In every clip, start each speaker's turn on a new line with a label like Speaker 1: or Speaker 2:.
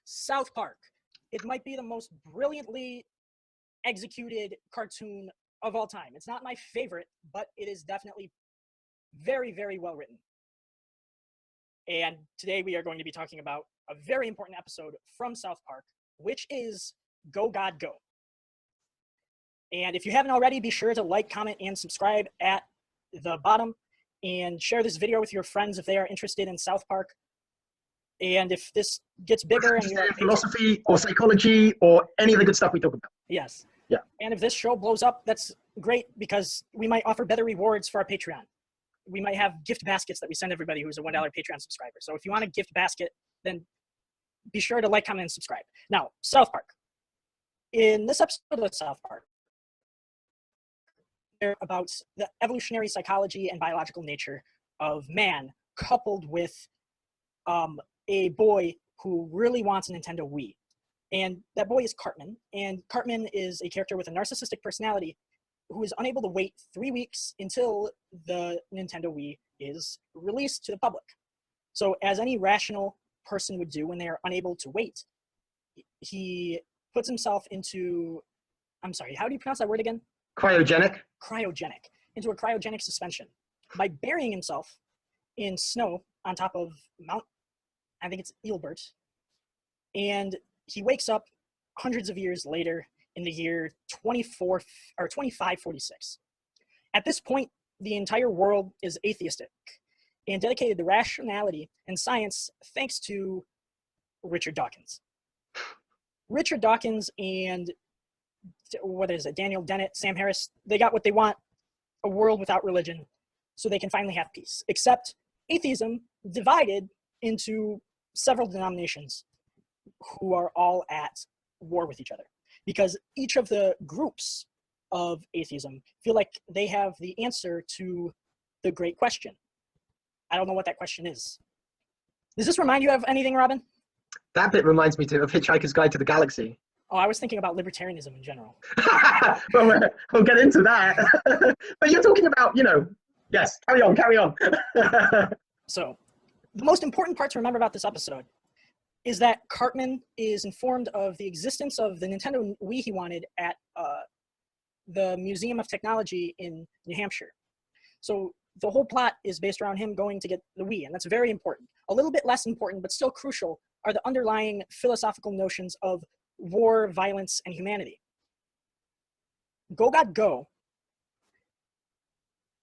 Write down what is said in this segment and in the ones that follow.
Speaker 1: South Park. It might be the most brilliantly executed cartoon of all time. It's not my favorite, but it is definitely very, very well written. And today we are going to be talking about a very important episode from South Park, which is Go God Go. And if you haven't already, be sure to like, comment, and subscribe at the bottom, and share this video with your friends if they are interested in South Park. And if this gets bigger and you're
Speaker 2: philosophy or psychology or any of the good stuff we talk about.
Speaker 1: Yes.
Speaker 2: Yeah.
Speaker 1: And if this show blows up, that's great, because we might offer better rewards for our Patreon. We might have gift baskets that we send everybody who's a $1 Patreon subscriber. So if you want a gift basket, then be sure to like, comment, and subscribe. Now, South Park. In this episode of South Park, they're about the evolutionary psychology and biological nature of man, coupled with a boy who really wants a Nintendo Wii. And that boy is Cartman. And Cartman is a character with a narcissistic personality who is unable to wait 3 weeks until the Nintendo Wii is released to the public. So as any rational person would do when they are unable to wait, he puts himself into, I'm sorry, how do you pronounce that word again?
Speaker 2: Cryogenic.
Speaker 1: Cryogenic. Into a cryogenic suspension by burying himself in snow on top of Mount, I think it's Eelbert. And he wakes up hundreds of years later in the year 2546. At this point, the entire world is atheistic and dedicated to rationality and science, thanks to Richard Dawkins. Richard Dawkins and what is it, Daniel Dennett, Sam Harris, they got what they want, a world without religion, so they can finally have peace. Except atheism divided into several denominations who are all at war with each other, because each of the groups of atheism feel like they have the answer to the great question. I don't know what that question is. Does this remind you of anything, Robin?
Speaker 2: That bit reminds me of Hitchhiker's Guide to the Galaxy.
Speaker 1: Oh, I was thinking about libertarianism in general.
Speaker 2: Well, we'll get into that. But you're talking about, yes, carry on.
Speaker 1: So, the most important part to remember about this episode is that Cartman is informed of the existence of the Nintendo Wii he wanted at the Museum of Technology in New Hampshire. So the whole plot is based around him going to get the Wii, and that's very important. A little bit less important, but still crucial, are the underlying philosophical notions of war, violence, and humanity. Go God Go,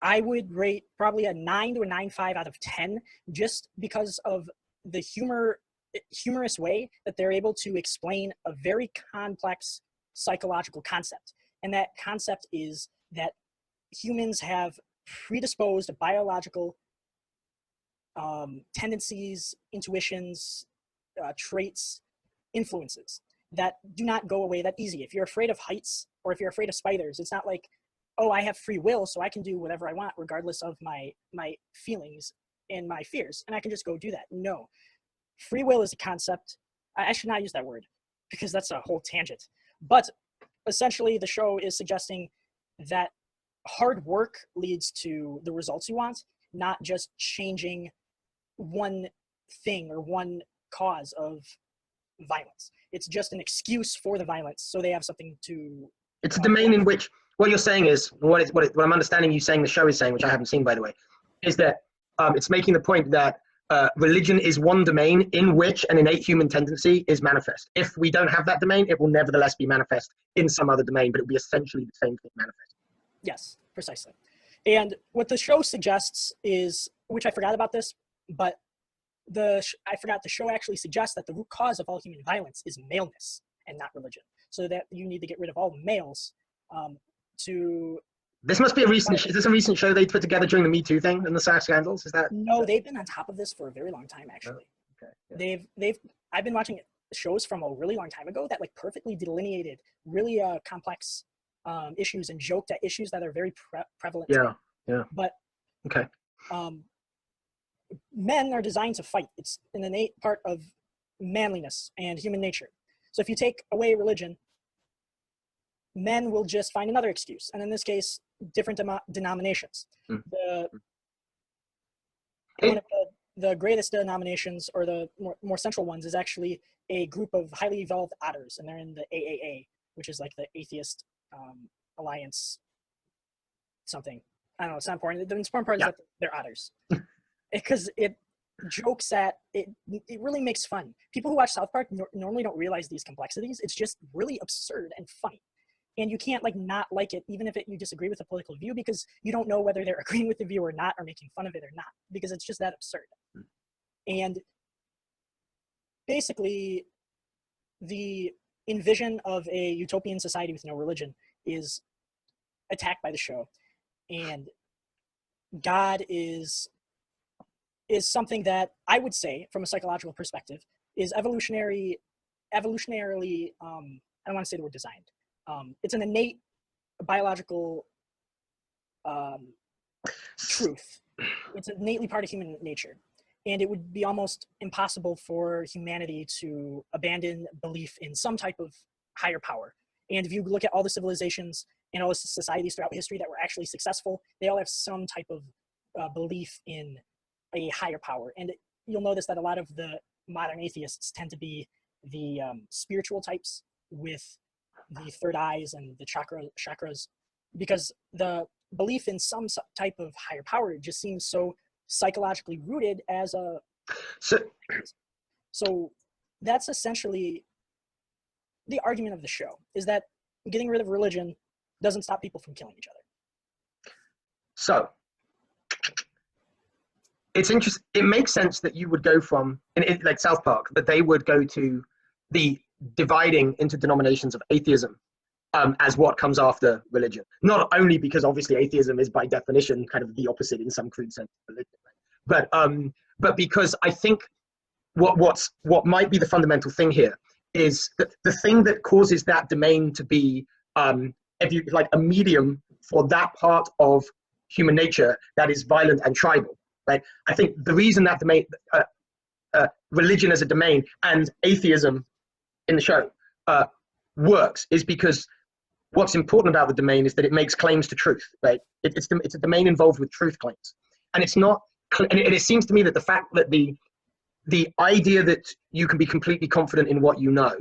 Speaker 1: I would rate probably a 9 to a 9.5 out of 10, just because of the humorous way that they're able to explain a very complex psychological concept. And that concept is that humans have predisposed biological tendencies, intuitions, traits, influences that do not go away that easy. If you're afraid of heights, or if you're afraid of spiders, it's not like, oh, I have free will, so I can do whatever I want regardless of my feelings and my fears, and I can just go do that. No. Free will is a concept. I should not use that word, because that's a whole tangent. But essentially, the show is suggesting that hard work leads to the results you want, not just changing one thing or one cause of violence. It's just an excuse for the violence, so they have something to...
Speaker 2: It's a domain in which what you're saying is, what I'm understanding you saying the show is saying, which I haven't seen, by the way, is that it's making the point that religion is one domain in which an innate human tendency is manifest. If we don't have that domain, it will nevertheless be manifest in some other domain, but it will be essentially the same thing manifest.
Speaker 1: Yes, precisely. And what the show suggests is, which I forgot about this, but the show actually suggests that the root cause of all human violence is maleness and not religion. So that you need to get rid of all males to...
Speaker 2: This must be is this a recent show they put together during the Me Too thing and the sex scandals? Is that?
Speaker 1: No, they've been on top of this for a very long time, actually.
Speaker 2: Oh, okay.
Speaker 1: Yeah. I've been watching shows from a really long time ago that like perfectly delineated really complex issues and joked at issues that are very prevalent.
Speaker 2: Yeah, yeah.
Speaker 1: But
Speaker 2: okay.
Speaker 1: Men are designed to fight. It's an innate part of manliness and human nature. So if you take away religion, men will just find another excuse. And in this case, different denominations. One of the greatest denominations, or the more central ones, is actually a group of highly evolved otters, and they're in the AAA, which is like the Atheist Alliance something. I don't know, it's not important. The important part is that they're otters. Because it jokes at, it really makes fun. People who watch South Park normally don't realize these complexities. It's just really absurd and funny. And you can't like not like it, even if you disagree with a political view, because you don't know whether they're agreeing with the view or not, or making fun of it or not, because it's just that absurd. And basically, the envision of a utopian society with no religion is attacked by the show. And God is something that I would say, from a psychological perspective, is evolutionarily, I don't want to say the word designed. It's an innate biological truth. It's innately part of human nature. And it would be almost impossible for humanity to abandon belief in some type of higher power. And if you look at all the civilizations and all the societies throughout history that were actually successful, they all have some type of belief in a higher power. And you'll notice that a lot of the modern atheists tend to be the spiritual types with the third eyes and the chakras, because the belief in some type of higher power just seems so psychologically rooted as a... So that's essentially the argument of the show, is that getting rid of religion doesn't stop people from killing each other.
Speaker 2: So it's interesting. It makes sense that you would go from, like South Park, that they would go to the dividing into denominations of atheism as what comes after religion. Not only because obviously atheism is by definition kind of the opposite in some crude sense of religion, but because I think what might be the fundamental thing here is that the thing that causes that domain to be, if you like, a medium for that part of human nature that is violent and tribal, right? I think the reason that domain, religion as a domain and atheism in the show works is because what's important about the domain is that it makes claims to truth, right? It's a domain involved with truth claims, and it's not. And it seems to me that the fact that the idea that you can be completely confident in what you know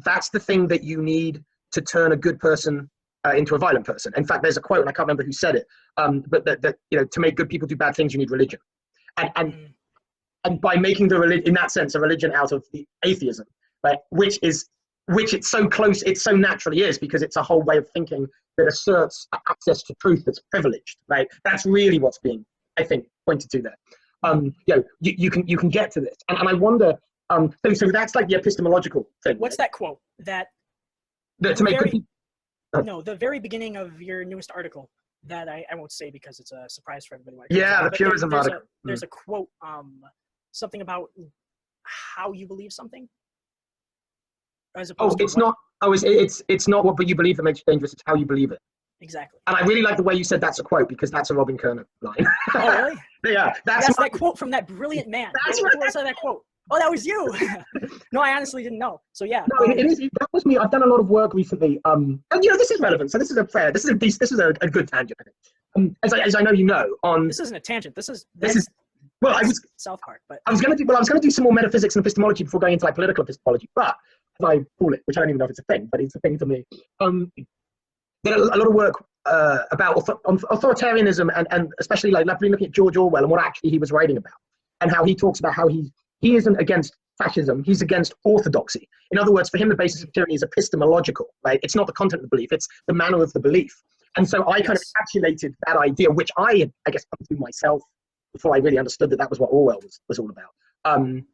Speaker 2: that's the thing that you need to turn a good person into a violent person. In fact, there's a quote, and I can't remember who said it, but that to make good people do bad things, you need religion, and by making the religion, in that sense, a religion out of the atheism, right, which it's so close, it so naturally is, because it's a whole way of thinking that asserts access to truth that's privileged, right? That's really what's being, I think, pointed to there. You can get to this, and I wonder. So that's like the epistemological thing.
Speaker 1: What's that quote? That
Speaker 2: to make good people.
Speaker 1: No, the very beginning of your newest article that I won't say because it's a surprise for everybody.
Speaker 2: Yeah, the purism article.
Speaker 1: There's a quote, something about how you believe something. As opposed to it's not what you believe that makes you dangerous, it's how you believe it. Exactly.
Speaker 2: And I really like the way you said that's a quote, because that's a Robin Kerner line.
Speaker 1: Oh, really?
Speaker 2: Yeah.
Speaker 1: That's that quote from that brilliant man. That's right. Who said that quote? Oh, that was you. No, I honestly didn't know. So yeah.
Speaker 2: No, it is. That was me. I've done a lot of work recently. And this is relevant. So this is a good tangent, I think. As I know you know,
Speaker 1: this isn't a tangent. This is
Speaker 2: well, I was
Speaker 1: South Park, but
Speaker 2: I was going to do some more metaphysics and epistemology before going into like political epistemology, but as I call it, which I don't even know if it's a thing, but it's a thing to me. Did a lot of work about authoritarianism and especially like looking at George Orwell and what actually he was writing about, and how he talks about how he isn't against fascism, he's against orthodoxy. In other words, for him, the basis of tyranny is epistemological, right? It's not the content of the belief, it's the manner of the belief. And so I kind of encapsulated that idea, which I guess, come to myself before I really understood that was what Orwell was all about,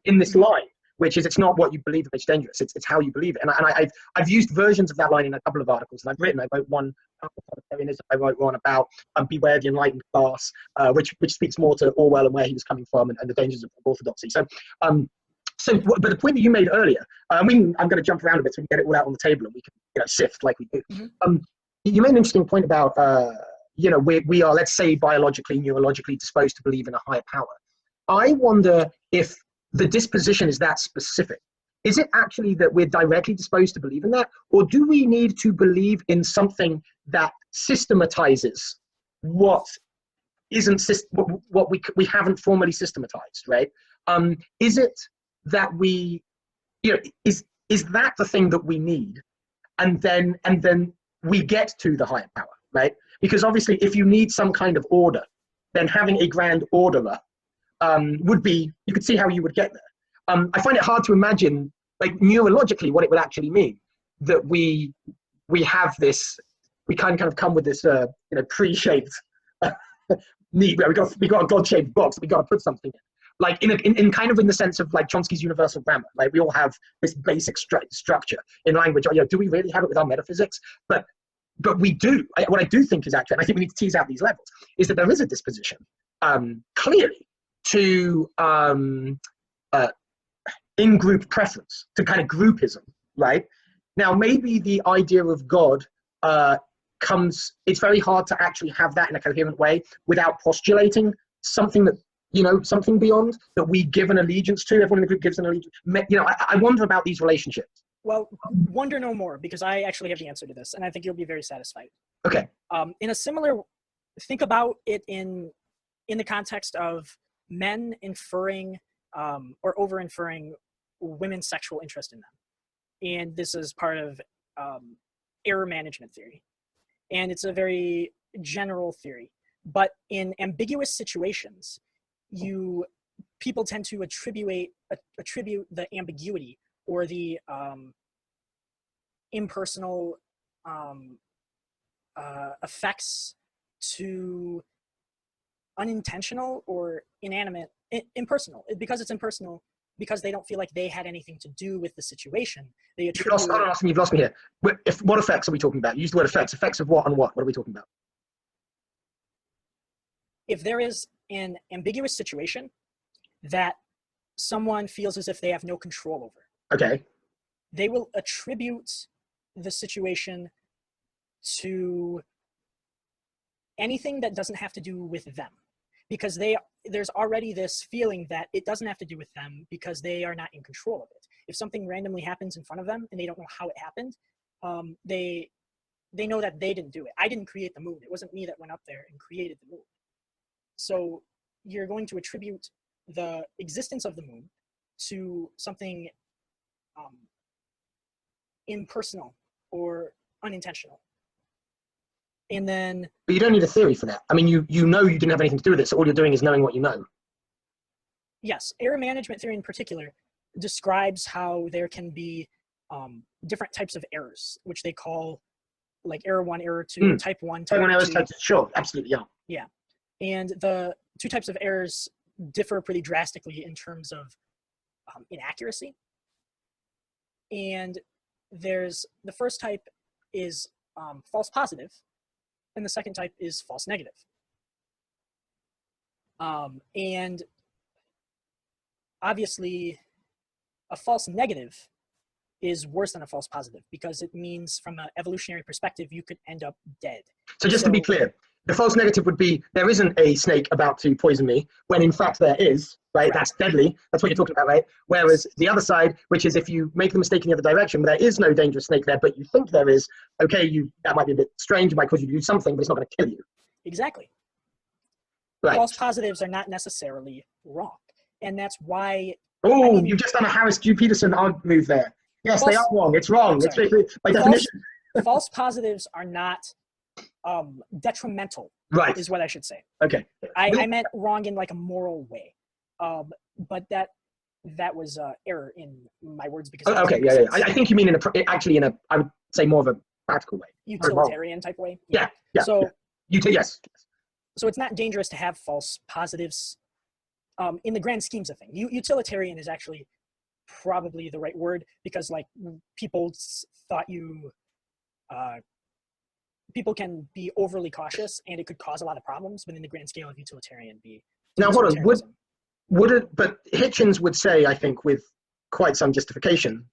Speaker 2: in this line, which is, it's not what you believe that makes you dangerous, it's how you believe it. And I've used versions of that line in a couple of articles that I've written. I wrote one about authoritarianism, I wrote one about beware the enlightened class, which speaks more to Orwell and where he was coming from and the dangers of orthodoxy. So but the point that you made earlier, I'm going to jump around a bit so we can get it all out on the table and we can sift like we do. Mm-hmm. You made an interesting point about, we are, let's say, biologically, neurologically disposed to believe in a higher power. I wonder if the disposition is that specific. Is it actually that we're directly disposed to believe in that? Or do we need to believe in something that systematizes what isn't what we haven't formally systematized, right? Is it that we, is that the thing that we need? And then we get to the higher power, right? Because obviously, if you need some kind of order, then having a grand orderer would be, you could see how you would get there. I find it hard to imagine, like neurologically, what it would actually mean that we have this, we kind of come with this, pre-shaped need. We got a God-shaped box. We got to put something in. Like in kind of in the sense of like Chomsky's universal grammar, like we all have this basic structure in language. Do we really have it with our metaphysics? But we do. What I do think is actually, and I think we need to tease out these levels, is that there is a disposition, clearly, to in-group preference, to kind of groupism, right? Now, maybe the idea of God it's very hard to actually have that in a coherent way without postulating something that, something beyond that we give an allegiance to, everyone in the group gives an allegiance. I wonder about these relationships.
Speaker 1: Well, wonder no more, because I actually have the answer to this, and I think you'll be very satisfied.
Speaker 2: Okay.
Speaker 1: In a similar, think about it in the context of men inferring or over-inferring women's sexual interest in them. And this is part of error management theory. And it's a very general theory. But in ambiguous situations, people tend to attribute the ambiguity or the impersonal effects to unintentional or impersonal. Because it's impersonal, because they don't feel like they had anything to do with the situation. You've lost
Speaker 2: me here. What effects are we talking about? Use the word effects. Effects of what and what? What are we talking about?
Speaker 1: If there is an ambiguous situation that someone feels as if they have no control over,
Speaker 2: okay,
Speaker 1: they will attribute the situation to anything that doesn't have to do with them, because there's already this feeling that it doesn't have to do with them because they are not in control of it. If something randomly happens in front of them and they don't know how it happened, they know that they didn't do it. I didn't create the moon. It wasn't me that went up there and created the moon. So you're going to attribute the existence of the moon to something impersonal or unintentional. And then...
Speaker 2: But you don't need a theory for that. I mean, you know you didn't have anything to do with it, so all you're doing is knowing what you know.
Speaker 1: Yes, error management theory in particular describes how there can be different types of errors, which they call like error 1, error 2, type 1, type 2.
Speaker 2: Errors, type 2. Sure, absolutely, yeah.
Speaker 1: Yeah. And the two types of errors differ pretty drastically in terms of inaccuracy. And there's the first type is false positive, and the second type is false negative. And obviously, a false negative is worse than a false positive because it means from an evolutionary perspective, you could end up dead.
Speaker 2: So just to be clear, the false negative would be there isn't a snake about to poison me, when in fact there is, right? Correct. That's deadly. That's what you're talking about, right? Whereas the other side, which is if you make the mistake in the other direction, but there is no dangerous snake there, but you think there is, okay, that might be a bit strange, it might cause you to do something, but it's not going to kill you.
Speaker 1: Exactly.
Speaker 2: Right.
Speaker 1: False positives are not necessarily wrong. And that's why...
Speaker 2: Oh, you've just done a Harris G. Peterson move there. Yes, they are wrong. It's wrong. It's by definition.
Speaker 1: False positives are not detrimental,
Speaker 2: right?
Speaker 1: Is what I should say.
Speaker 2: Okay.
Speaker 1: I meant wrong in like a moral way, but that was error in my words because.
Speaker 2: Okay, yeah. I think you mean actually in a I would say more of a practical way,
Speaker 1: utilitarian type way.
Speaker 2: Yeah.
Speaker 1: So
Speaker 2: yes.
Speaker 1: So it's not dangerous to have false positives, in the grand schemes of things. Utilitarian is actually probably the right word because like people thought people can be overly cautious and it could cause a lot of problems, but in the grand scale of utilitarian
Speaker 2: now hold on, would it, but Hitchens would say, I think with quite some justification,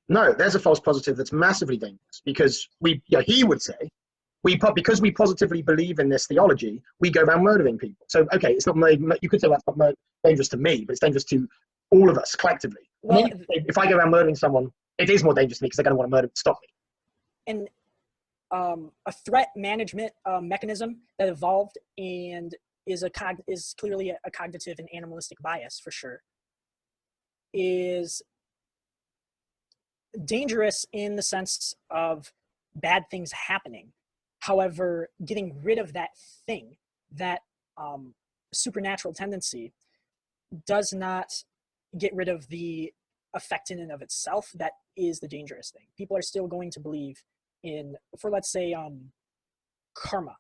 Speaker 2: no, there's a false positive that's massively dangerous because he would say because we positively believe in this theology, we go around murdering people. So okay, it's not you could say that's not dangerous to me, but it's dangerous to all of us collectively. Well, if I go around murdering someone, it is more dangerous to me because they're going to want to stop me.
Speaker 1: And a threat management mechanism that evolved and is clearly a cognitive and animalistic bias for sure. is dangerous in the sense of bad things happening. However, getting rid of that thing, that supernatural tendency, does not get rid of the effect in and of itself that is the dangerous thing. People are still going to believe in, for let's say, karma.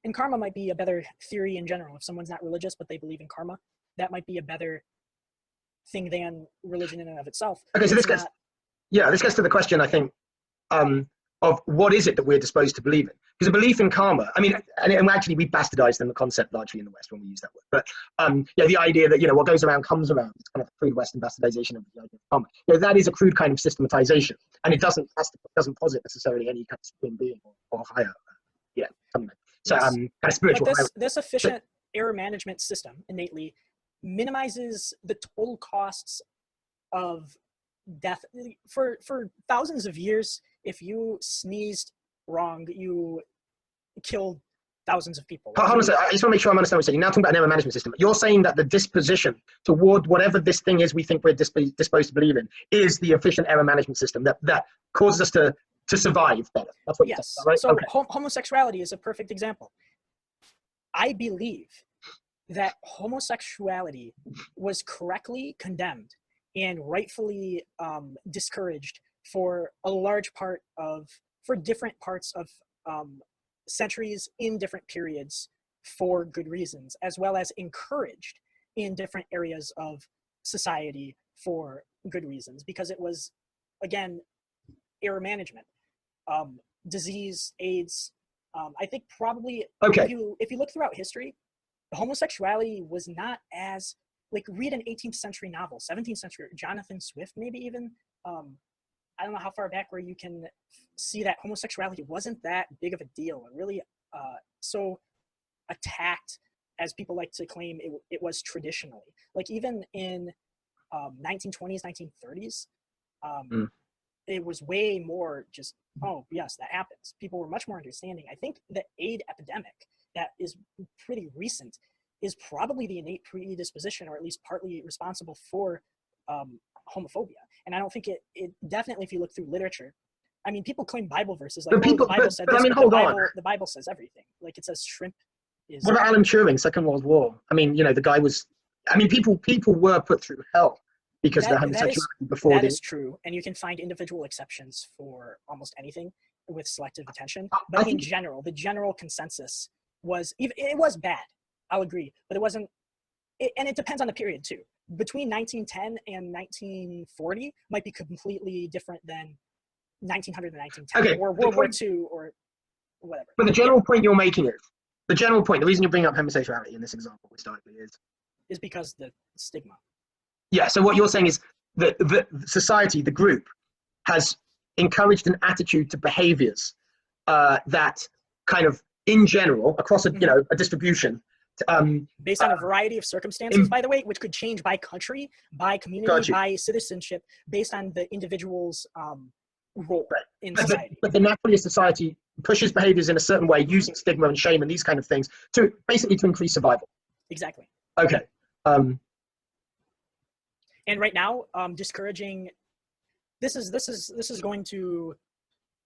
Speaker 1: And karma might be a better theory in general. If someone's not religious but they believe in karma, that might be a better thing than religion in and of itself.
Speaker 2: Okay, so this gets to the question, I think, of what is it that we're disposed to believe in? Because a belief in karma, I mean, and actually we bastardized the concept largely in the West when we use that word. But yeah, the idea that, what goes around comes around, it's kind of a crude Western bastardization of the idea of karma. That is a crude kind of systematization, and it doesn't posit necessarily any kind of supreme being or higher, something like that. So
Speaker 1: Yes.
Speaker 2: kind of spiritual.
Speaker 1: But this efficient error management system innately minimizes the total costs of death. For thousands of years, if you sneezed wrong, you killed thousands of people.
Speaker 2: Hold on a second. I just want to make sure I'm understanding what you're saying. You're now talking about an error management system. You're saying that the disposition toward whatever this thing is we think we're disposed to believe in is the efficient error management system that causes us to survive better. That's what you're saying, right?
Speaker 1: So
Speaker 2: okay.
Speaker 1: Homosexuality is a perfect example. I believe that homosexuality was correctly condemned and rightfully discouraged for different parts of centuries in different periods for good reasons, as well as encouraged in different areas of society for good reasons, because it was, again, error management. Disease, AIDS, I think probably,
Speaker 2: okay.
Speaker 1: if you look throughout history, homosexuality was not as, read an 18th century novel, 17th century, Jonathan Swift, maybe even. I don't know how far back where you can see that homosexuality wasn't that big of a deal, really so attacked as people like to claim it was traditionally. Even in 1920s, 1930s, it was way more just, oh, yes, that happens. People were much more understanding. I think the AIDS epidemic that is pretty recent is probably the innate predisposition, or at least partly responsible for homophobia. And I don't think it definitely, if you look through literature, I mean, people claim Bible verses, the Bible said this, the Bible says everything. It says shrimp is...
Speaker 2: What about Alan Turing, Second World War? I mean, the guy was... I mean, people were put through hell because of their homosexuality before.
Speaker 1: That is true, and you can find individual exceptions for almost anything with selective attention. But in general, the general consensus was, it was bad, I'll agree, but it wasn't... and it depends on the period, too. Between 1910 and 1940 might be completely different than 1900 and 1910, or World War II, or whatever.
Speaker 2: But the general point you're making is, the reason you're bringing up homosexuality in this example historically is
Speaker 1: because the stigma.
Speaker 2: Yeah, so what you're saying is that the society, the group, has encouraged an attitude to behaviors that kind of, in general, across a distribution,
Speaker 1: based on a variety of circumstances, by the way, which could change by country, by community, by citizenship, based on the individual's role in society.
Speaker 2: But the naturalist society pushes behaviors in a certain way, using stigma and shame and these kind of things to basically to increase survival.
Speaker 1: Exactly.
Speaker 2: Okay.
Speaker 1: And right now, discouraging. This is going to.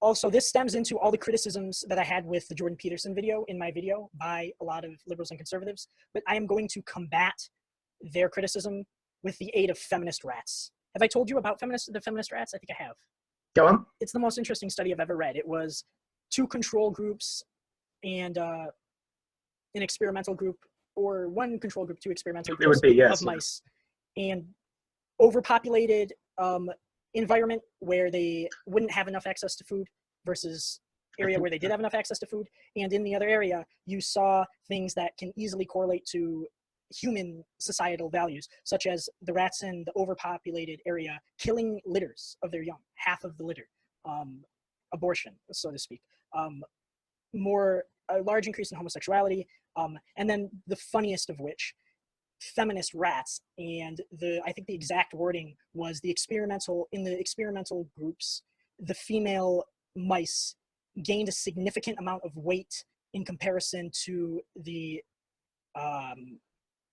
Speaker 1: Also, this stems into all the criticisms that I had with the Jordan Peterson video in my video by a lot of liberals and conservatives. But I am going to combat their criticism with the aid of feminist rats. Have I told you about the feminist rats? I think I have.
Speaker 2: Go on.
Speaker 1: It's the most interesting study I've ever read. It was 2 control groups and an experimental group, or 1 control group, 2 experimental groups of mice, and overpopulated environment where they wouldn't have enough access to food versus area where they did have enough access to food. And in the other area, you saw things that can easily correlate to human societal values, such as the rats in the overpopulated area killing litters of their young, half of the litter, abortion, so to speak, a large increase in homosexuality, and then the funniest of which, feminist rats. And I think the exact wording was in the experimental groups, the female mice gained a significant amount of weight in comparison to the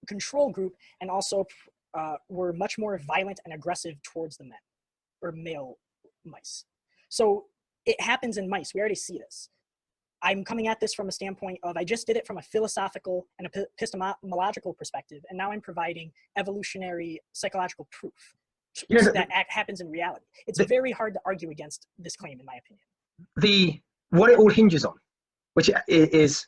Speaker 1: control group, and also were much more violent and aggressive towards the men, or male mice. So it happens in mice. We already see this. I'm coming at this from a standpoint of, I just did it from a philosophical and epistemological perspective, and now I'm providing evolutionary psychological proof that happens in reality. It's very hard to argue against this claim, in my opinion.
Speaker 2: What it all hinges on, which is,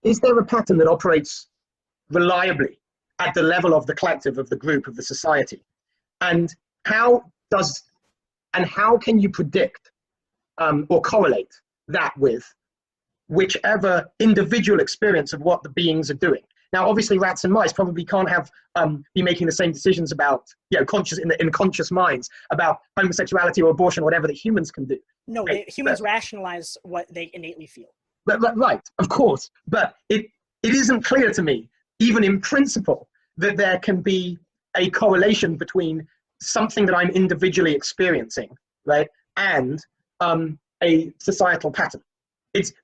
Speaker 2: is there a pattern that operates reliably at the level of the collective, of the group, of the society? And how can you predict or correlate that with whichever individual experience of what the beings are doing? Now, obviously, rats and mice probably can't be making the same decisions about, conscious in conscious minds about homosexuality or abortion, or whatever that humans can do.
Speaker 1: No, right? Humans rationalize what they innately feel.
Speaker 2: Right, of course, but it isn't clear to me, even in principle, that there can be a correlation between something that I'm individually experiencing, right, and a societal pattern.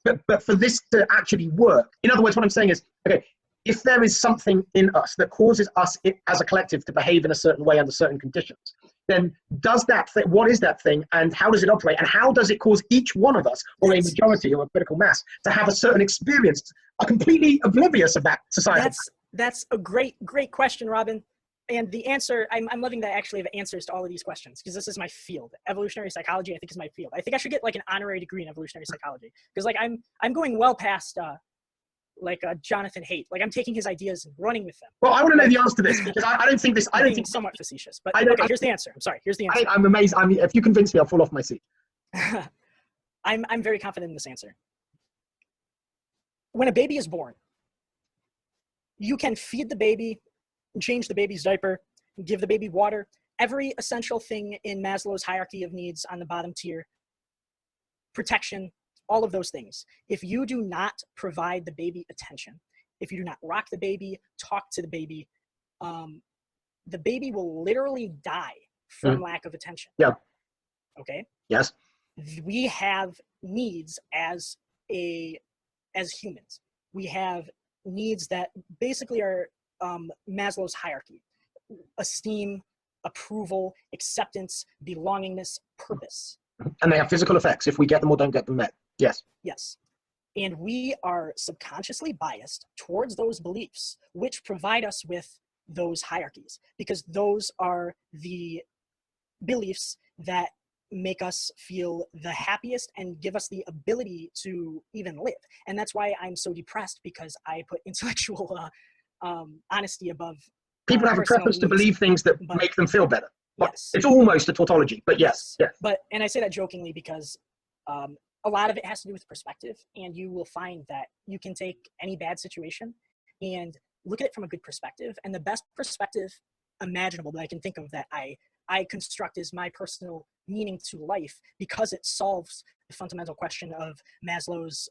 Speaker 2: But for this to actually work, in other words, what I'm saying is, okay, if there is something in us that causes us as a collective to behave in a certain way under certain conditions, then what is that thing, and how does it operate, and how does it cause each one of us, or a majority or a critical mass, to have a certain experience, are completely oblivious of that society?
Speaker 1: That's a great question, Robin. And the answer, I'm loving that I actually have answers to all of these questions, because this is my field. Evolutionary psychology, I think, is my field. I think I should get like an honorary degree in evolutionary psychology, because like I'm going well past Jonathan Haidt. Like, I'm taking his ideas and running with them.
Speaker 2: Well, I want to know the answer to this, because I don't think this. I don't think
Speaker 1: somewhat facetious, but okay. Here's the answer. I'm sorry. Here's the answer.
Speaker 2: I'm amazed. I mean, if you convince me, I'll fall off my seat.
Speaker 1: I'm very confident in this answer. When a baby is born, you can feed the baby, change the baby's diaper, give the baby water, every essential thing in Maslow's hierarchy of needs on the bottom tier, protection, all of those things. If you do not provide the baby attention, if you do not rock the baby, talk to the baby will literally die from lack of attention.
Speaker 2: Yeah.
Speaker 1: Okay?
Speaker 2: Yes.
Speaker 1: We have needs as humans. We have needs that basically are Maslow's hierarchy: esteem, approval, acceptance, belongingness, purpose.
Speaker 2: And they have physical effects if we get them or don't get them met. Yes.
Speaker 1: Yes. And we are subconsciously biased towards those beliefs, which provide us with those hierarchies, because those are the beliefs that make us feel the happiest and give us the ability to even live. And that's why I'm so depressed, because I put intellectual honesty above.
Speaker 2: People have a preference to believe things that make them feel better.
Speaker 1: Yes.
Speaker 2: It's almost a tautology, but yes.
Speaker 1: But, and I say that jokingly, because a lot of it has to do with perspective, and you will find that you can take any bad situation and look at it from a good perspective. And the best perspective imaginable that I can think of that I construct is my personal meaning to life, because it solves the fundamental question of Maslow's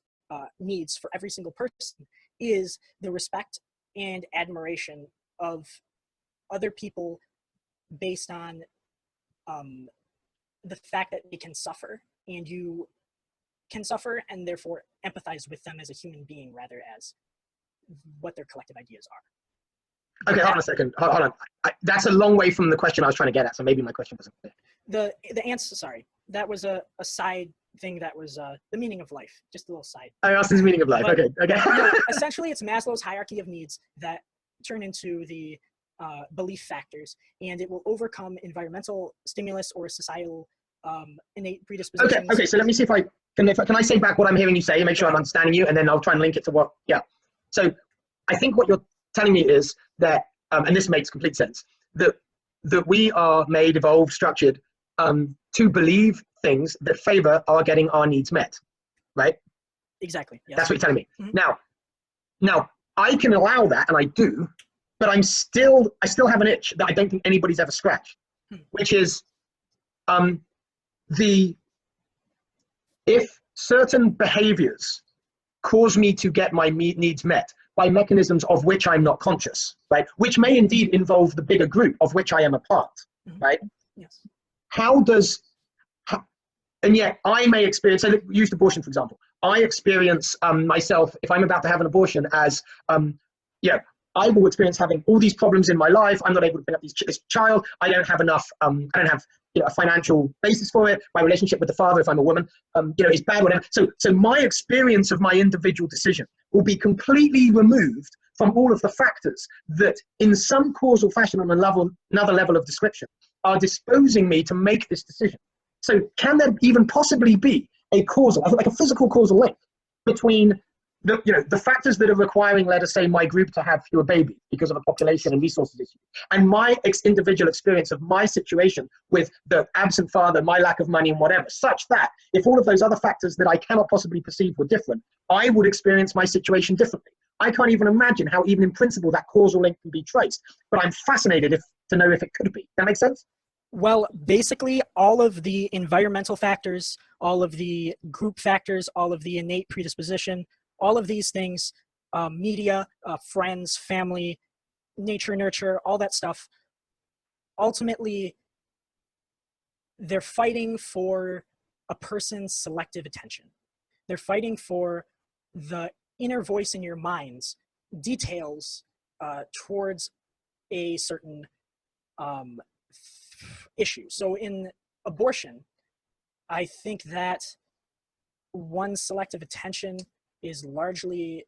Speaker 1: needs for every single person, is the respect and admiration of other people based on the fact that they can suffer, and you can suffer and therefore empathize with them as a human being rather as what their collective ideas are.
Speaker 2: Okay, hold on a second. Hold on. That's a long way from the question I was trying to get at, so maybe my question wasn't clear.
Speaker 1: The answer, sorry, that was a side thing. That was the meaning of life, just a little side.
Speaker 2: I asked his meaning of life.
Speaker 1: But,
Speaker 2: okay.
Speaker 1: No, essentially, it's Maslow's hierarchy of needs that turn into the belief factors, and it will overcome environmental stimulus or societal innate predispositions.
Speaker 2: Okay, so let me see if I can I say back what I'm hearing you say and make sure I'm understanding you, and then I'll try and link it to what, So I think what you're telling me is that, and this makes complete sense, that we are made, evolved, structured to believe things that favor our getting our needs met, right?
Speaker 1: Exactly. Yes.
Speaker 2: That's what you're telling me. Now I can allow that, and I do, but I still have an itch that I don't think anybody's ever scratched, which is if certain behaviors cause me to get my needs met by mechanisms of which I'm not conscious, right? Which may indeed involve the bigger group of which I am a part, right?
Speaker 1: Yes.
Speaker 2: And yet I may experience, so use abortion, for example. I experience myself, if I'm about to have an abortion, as yeah, I will experience having all these problems in my life. I'm not able to bring up this child. I don't have enough. I don't have a financial basis for it. My relationship with the father, if I'm a woman, is bad. Whatever. So my experience of my individual decision will be completely removed from all of the factors that, in some causal fashion, on another level of description, are disposing me to make this decision. So, can there even possibly be a causal, like a physical causal link between the factors that are requiring, let us say, my group to have fewer babies because of a population and resources issue, and my individual experience of my situation with the absent father, my lack of money and whatever, such that if all of those other factors that I cannot possibly perceive were different, I would experience my situation differently. I can't even imagine how even in principle that causal link can be traced, but I'm fascinated to know if it could be. That makes sense?
Speaker 1: Well, basically, all of the environmental factors, all of the group factors, all of the innate predisposition, all of these things, media, friends, family, nature, nurture, all that stuff, ultimately, they're fighting for a person's selective attention. They're fighting for the inner voice in your minds details towards a certain issue. So in abortion, I think that one's selective attention is largely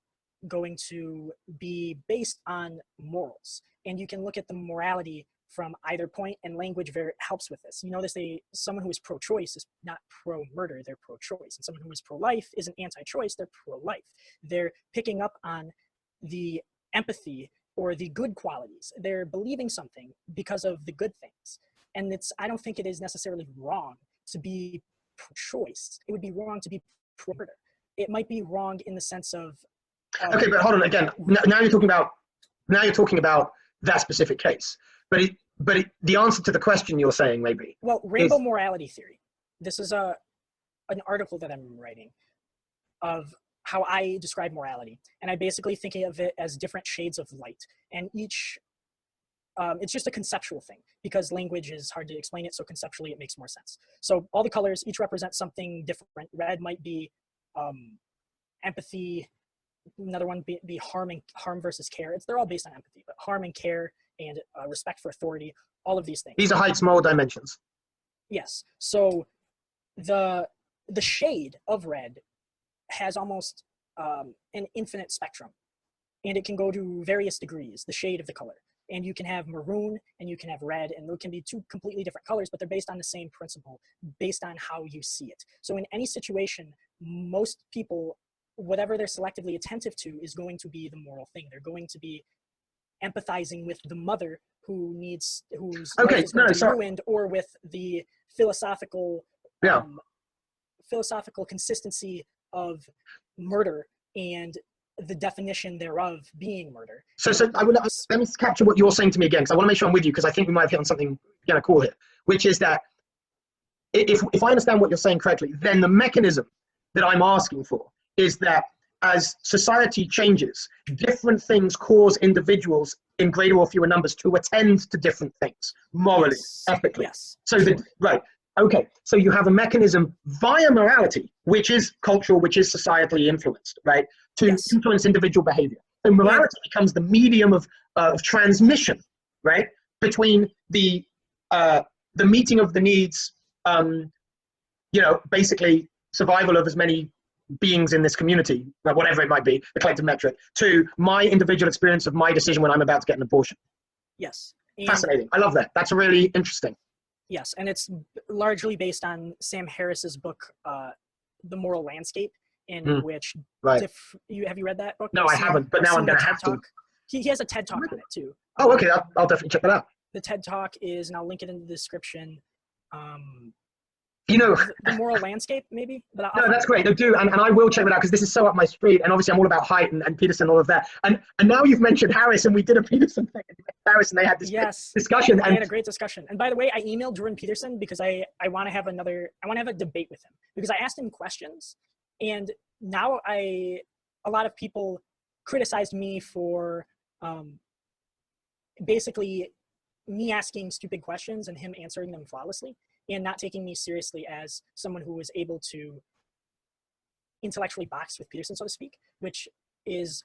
Speaker 1: going to be based on morals. And you can look at the morality from either point, and language very helps with this. You notice someone who is pro-choice is not pro-murder, they're pro-choice. And someone who is pro-life isn't anti-choice, they're pro-life. They're picking up on the empathy or the good qualities. They're believing something because of the good things. And I don't think it is necessarily wrong to be pro-choice. It would be wrong to be pro-murder. It might be wrong in the sense of
Speaker 2: okay, but hold on again. Now you're talking about that specific case. But the answer to the question you're saying maybe.
Speaker 1: Well, rainbow morality theory. This is an article that I'm writing of how I describe morality, and I basically think of it as different shades of light, and each it's just a conceptual thing because language is hard to explain it, so conceptually it makes more sense. So all the colors each represent something different. Red might be empathy. Another one be harm versus care. They're all based on empathy, but harm and care and respect for authority, all of these things.
Speaker 2: These are height, small dimensions.
Speaker 1: Yes. So the shade of red has almost an infinite spectrum, and it can go to various degrees, the shade of the color. And you can have maroon and you can have red, and there can be two completely different colors, but they're based on the same principle, based on how you see it. So in any situation, most people, whatever they're selectively attentive to is going to be the moral thing. They're going to be empathizing with the mother whose life is going to be ruined, or with the philosophical consistency of murder and the definition thereof being murder.
Speaker 2: So let me capture what you're saying to me again, because I want to make sure I'm with you, because I think we might have hit on something kind of cool here, which is that if I understand what you're saying correctly, then the mechanism that I'm asking for is that as society changes, different things cause individuals in greater or fewer numbers to attend to different things, morally, ethically.
Speaker 1: Yes.
Speaker 2: So right. Okay, so you have a mechanism via morality, which is cultural, which is societally influenced, right, to influence individual behavior. So morality becomes the medium of transmission, right, between the meeting of the needs, basically survival of as many beings in this community, whatever it might be, the collective metric, to my individual experience of my decision when I'm about to get an abortion.
Speaker 1: Yes.
Speaker 2: Fascinating. I love that. That's really interesting.
Speaker 1: Yes, and it's largely based on Sam Harris's book, The Moral Landscape, in which have you read that book?
Speaker 2: No, I haven't, but now I'm going to have to.
Speaker 1: He has a TED Talk on it too.
Speaker 2: Oh, okay, I'll definitely check that out.
Speaker 1: The TED Talk is, and I'll link it in the description.
Speaker 2: The
Speaker 1: Moral Landscape, maybe? But
Speaker 2: no, that's great. No, do, and I will check that out, because this is so up my street, and obviously I'm all about Haidt and Peterson, all of that. And now you've mentioned Harris, and we did a Peterson thing at Harris, and they had this discussion.
Speaker 1: They had a great discussion. And by the way, I emailed Jordan Peterson because I want to have a debate with him, because I asked him questions, and now a lot of people criticized me for basically me asking stupid questions and him answering them flawlessly, and not taking me seriously as someone who was able to intellectually boxed with Peterson, so to speak, which is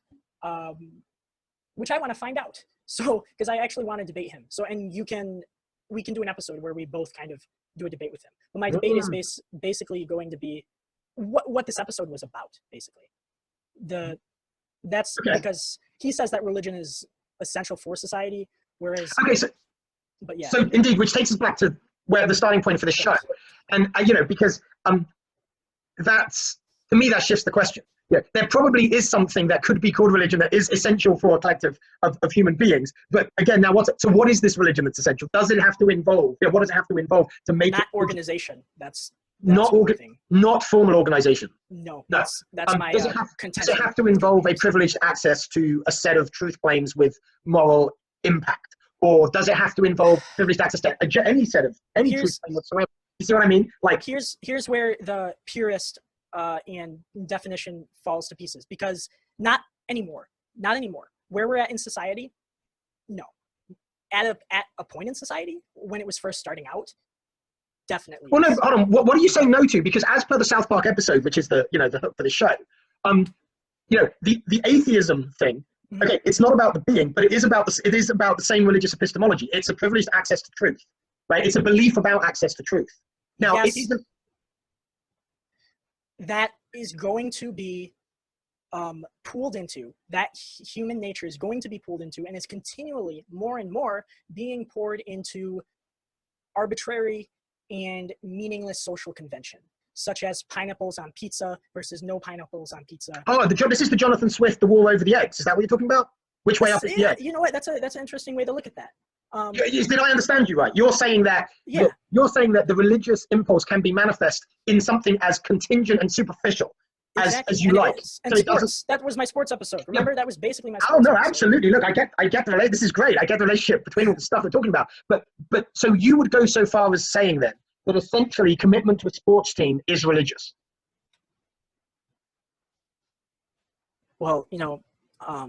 Speaker 1: which I want to find out. So because I actually want to debate him. So and we can do an episode where we both kind of do a debate with him. But my debate is basically going to be what this episode was about, basically. That's because he says that religion is essential for society, whereas but yeah.
Speaker 2: So indeed, which takes us back to where the starting point for the show, and you know, because that's, to me, that shifts the question. Yeah, there probably is something that could be called religion that is essential for a collective of human beings. But again, now what is this religion that's essential? Does it have to involve? What does it have to involve to make
Speaker 1: not
Speaker 2: it
Speaker 1: organization? That's
Speaker 2: not formal organization.
Speaker 1: No, that's my contention.
Speaker 2: Does it have to involve a privileged access to a set of truth claims with moral impact, or does it have to involve privileged access to any set of truth claim whatsoever? You see what I mean? Like
Speaker 1: here's where the purist and definition falls to pieces, because not anymore. Where we're at in society, no. At a point in society when it was first starting out, definitely.
Speaker 2: Well, no, hold on. What are you saying no to? Because as per the South Park episode, which is the hook for the show, the atheism thing. Okay, it's not about the being, but it is about the same religious epistemology. It's a privileged access to truth, right? It's a belief about access to truth. Now,
Speaker 1: yes,
Speaker 2: it isn't.
Speaker 1: That is going to be pulled into, that human nature is going to be pulled into, and is continually more and more being poured into arbitrary and meaningless social convention, such as pineapples on pizza versus no pineapples on pizza.
Speaker 2: Oh, this is the Jonathan Swift, the wall over the eggs. Is that what you're talking about? Which way up is the egg?
Speaker 1: You know what? That's an interesting way to look at that.
Speaker 2: Did I understand you right? You're saying that you're saying that the religious impulse can be manifest in something as contingent and superficial as you like.
Speaker 1: And so sports. That was my sports episode. Remember, that was basically my sports
Speaker 2: episode.
Speaker 1: episode.
Speaker 2: Absolutely. Look, I get the this is great. I get the relationship between all the stuff we're talking about. But so you would go so far as saying then that essentially commitment to a sports team is religious.
Speaker 1: Well, I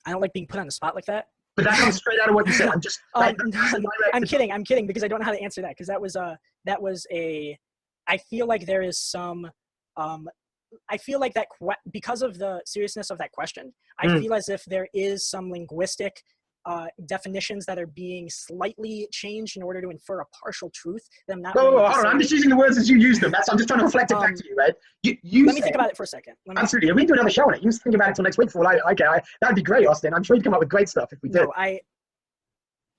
Speaker 1: don't like being put on the spot like that.
Speaker 2: But that comes straight out of what you said. I'm just.
Speaker 1: I'm kidding because I don't know how to answer that, because that was a. I feel like there is some. I feel like that because of the seriousness of that question, I feel as if there is some linguistic definitions that are being slightly changed in order to infer a partial truth that I'm not.
Speaker 2: No, hold on. I'm just using the words as you use them. I'm just trying to reflect it back to you, right?
Speaker 1: Let me think about it for a second.
Speaker 2: Absolutely. We can do another show on it. You just think about it until next week. That'd be great, Austin. I'm sure you'd come up with great stuff if we did.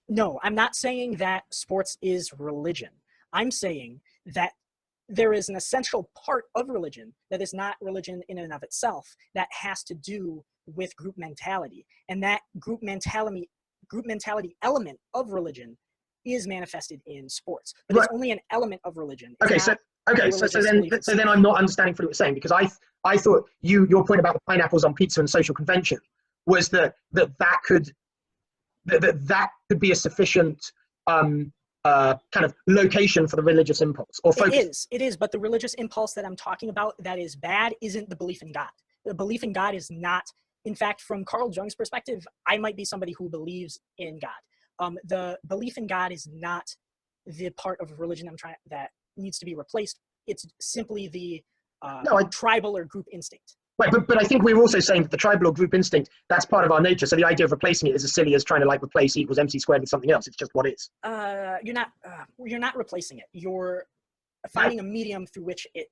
Speaker 1: No, I'm not saying that sports is religion. I'm saying that there is an essential part of religion that is not religion in and of itself, that has to do with group mentality. And that group mentality element of religion is manifested in sports. But it's only an element of religion. So then I'm not understanding what you were saying, because I thought your point about the pineapples on pizza and social convention was that could be a sufficient kind of location for the religious impulse or focus. It is, but the religious impulse that I'm talking about that is bad isn't the belief in God. The belief in God is not, in fact, from Carl Jung's perspective, I might be somebody who believes in God. The belief in God is not the part of religion that needs to be replaced. It's simply the tribal or group instinct.
Speaker 2: Right, but I think we're also saying that the tribal or group instinct, that's part of our nature. So the idea of replacing it is as silly as trying to replace equals MC squared with something else. It's just what is.
Speaker 1: You're not replacing it. You're finding a medium through which it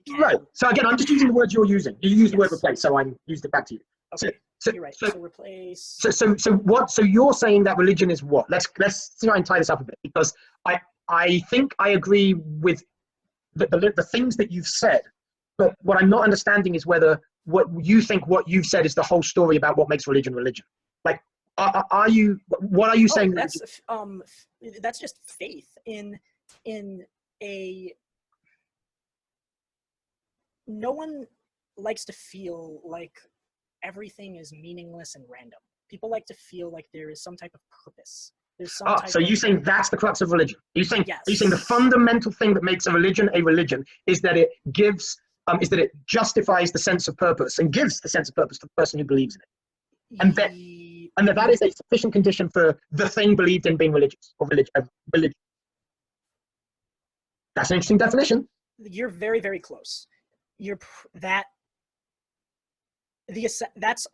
Speaker 1: can.
Speaker 2: Right. So again, I'm just using the words you're using. You use the word replace, so I'm used it back to you.
Speaker 1: Okay. So you're right. So replace.
Speaker 2: So you're saying that religion is what? Let's try and tie this up a bit, because I think I agree with the things that you've said, but what I'm not understanding is whether what you've said is the whole story about what makes religion religion. What are you saying?
Speaker 1: That's just faith in a. No one likes to feel like everything is meaningless and random. People like to feel like there is some type of purpose.
Speaker 2: So you're saying that's the crux of religion? You're saying the fundamental thing that makes a religion is that it gives, it justifies the sense of purpose and gives the sense of purpose to the person who believes in it, and that is a sufficient condition for the thing believed in being religious or religion. That's an interesting definition.
Speaker 1: You're very, very close. that's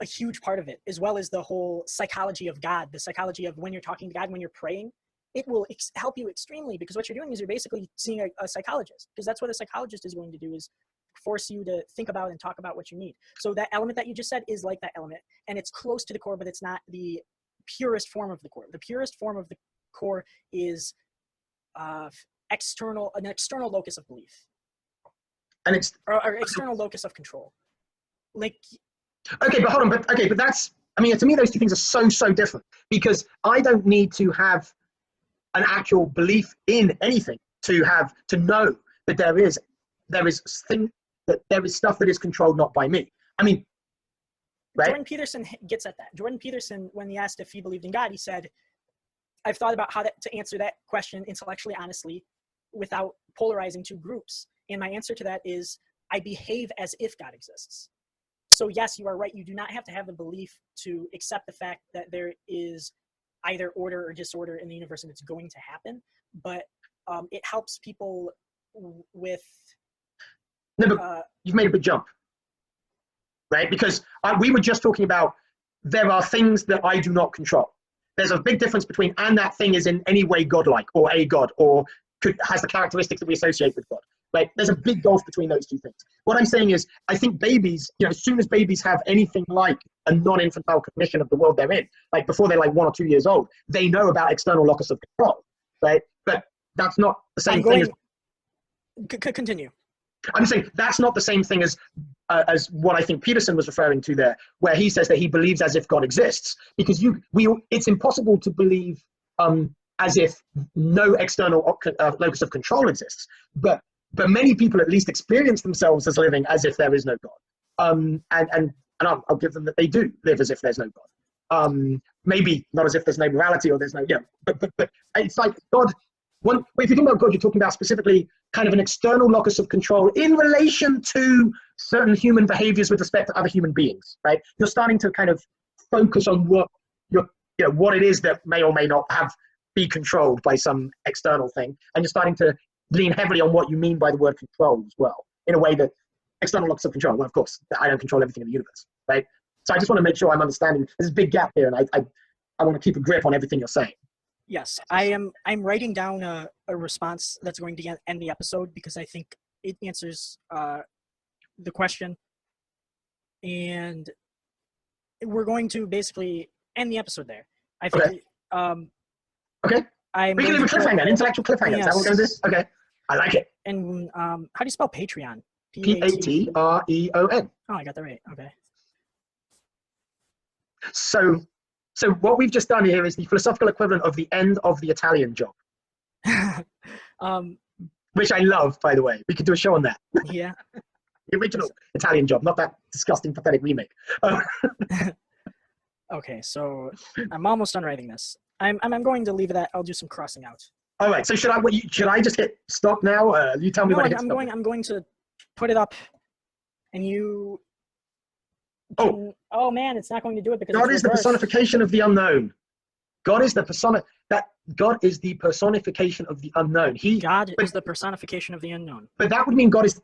Speaker 1: a huge part of it, as well as the whole psychology of God, the psychology of when you're talking to God, when you're praying. It will help you extremely, because what you're doing is you're basically seeing a psychologist, because that's what a psychologist is going to do, is force you to think about and talk about what you need. So that element that you just said is like that element, and it's close to the core, but it's not the purest form of the core. The purest form of the core is an external locus of belief,
Speaker 2: And it's
Speaker 1: or external locus of control. Like,
Speaker 2: okay, but hold on, but that's, I mean, to me those two things are so different, because I don't need to have an actual belief in anything to know that there is stuff that is controlled not by me. I mean, right?
Speaker 1: Jordan Peterson gets at that. Jordan Peterson, when he asked if he believed in God, he said, I've thought about how to answer that question intellectually, honestly, without polarizing two groups. And my answer to that is, I behave as if God exists. So yes, you are right. You do not have to have the belief to accept the fact that there is either order or disorder in the universe, and it's going to happen. But it helps people with...
Speaker 2: No, but you've made a big jump, right? Because we were just talking about, there are things that I do not control. There's a big difference between, and that thing is in any way godlike, or a god, or has the characteristics that we associate with God. Right? There's a big gulf between those two things. What I'm saying is, I think babies, as soon as babies have anything like a non-infantile cognition of the world they're in, like before they're like 1 or 2 years old, they know about external locus of control, right? But that's not the same thing as...
Speaker 1: Continue.
Speaker 2: I'm saying that's not the same thing as what I think Peterson was referring to there, where he says that he believes as if God exists, because it's impossible to believe as if no external locus of control exists, but many people at least experience themselves as living as if there is no God, and I'll give them that they do live as if there's no God. Maybe not as if there's no morality or there's no, but it's like God. If you think about God, you're talking about specifically kind of an external locus of control in relation to certain human behaviors with respect to other human beings, right? You're starting to kind of focus on what it is that may or may not be controlled by some external thing, and you're starting to lean heavily on what you mean by the word control as well, in a way that external locus of control. Well, of course, I don't control everything in the universe, right? So I just want to make sure I'm understanding. There's a big gap here, and I want to keep a grip on everything you're saying.
Speaker 1: Yes, I'm writing down a response that's going to end the episode, because I think it answers the question, and we're going to basically end the episode there. I think.
Speaker 2: Okay. Okay. We can leave a cliffhanger, an intellectual cliffhanger. Yes. Is that what we're going to do? Okay. I like it.
Speaker 1: And how do you spell Patreon?
Speaker 2: Patreon.
Speaker 1: Oh, I got that right. Okay.
Speaker 2: So what we've just done here is the philosophical equivalent of the end of the Italian Job. Which I love, by the way. We could do a show on that.
Speaker 1: Yeah.
Speaker 2: The original Italian Job, not that disgusting, pathetic remake.
Speaker 1: Okay, so I'm almost done writing this. I'm going to leave it at, I'll do some crossing out.
Speaker 2: All right, so should I just hit stop now? You tell me when I hit stop.
Speaker 1: I'm going to put it up, and you... Oh man, it's not going to do it because
Speaker 2: God is the personification of the unknown. God is the personification of the unknown.
Speaker 1: God is the personification of the unknown.
Speaker 2: But that would mean God is,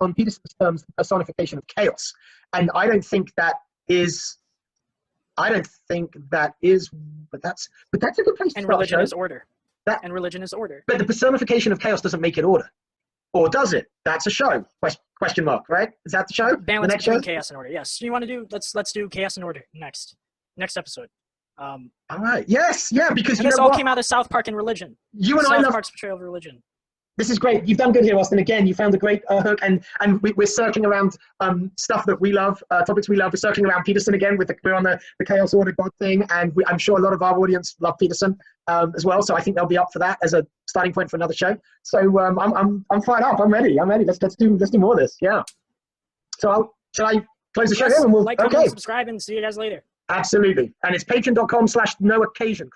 Speaker 2: on Peterson's terms, the personification of chaos. And I don't think that is. But that's a good place to start.
Speaker 1: And religion is order. And religion is order.
Speaker 2: But the personification of chaos doesn't make it order. Or does it? That's a show. Question mark, right? Is that the show?
Speaker 1: Balance between chaos and order. Yes. You want to do? Let's do chaos and order next episode.
Speaker 2: All right. Yes. Yeah. Because
Speaker 1: this all came out of South Park and religion. South Park's portrayal of religion.
Speaker 2: This is great. You've done good here, Austin. Again, you found a great hook, and we're circling around stuff that we love, topics we love. We're circling around Peterson again. We're on the chaos order God thing, and I'm sure a lot of our audience love Peterson as well. So I think they'll be up for that as a starting point for another show. So I'm fired up. I'm ready. Let's do more of this. Yeah. So shall I close the show here? And
Speaker 1: comment, subscribe, and see you guys later.
Speaker 2: Absolutely. And it's patreon.com/no occasion.